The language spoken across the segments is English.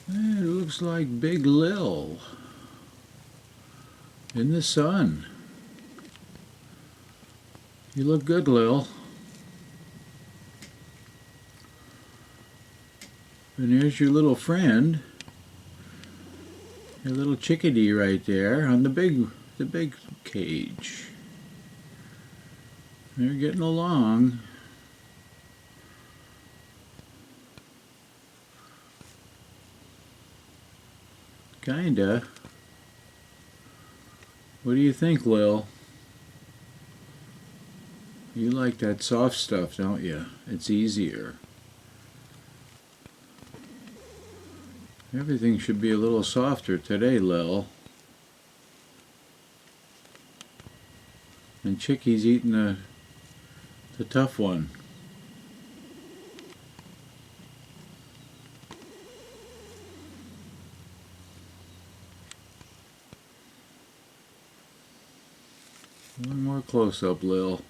It looks like Big Lil in the sun. You look good, Lil. And here's your little friend, your little chickadee right there on the big cage. They're getting along. Kinda. What do you think, Lil? You like that soft stuff, don't you? It's easier. Everything should be a little softer today, Lil. And Chickie's eating the tough one. One more close-up, Lil.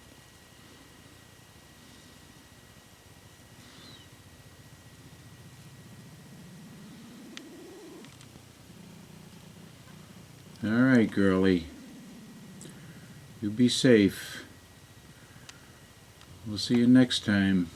All right, girlie. You be safe. We'll see you next time.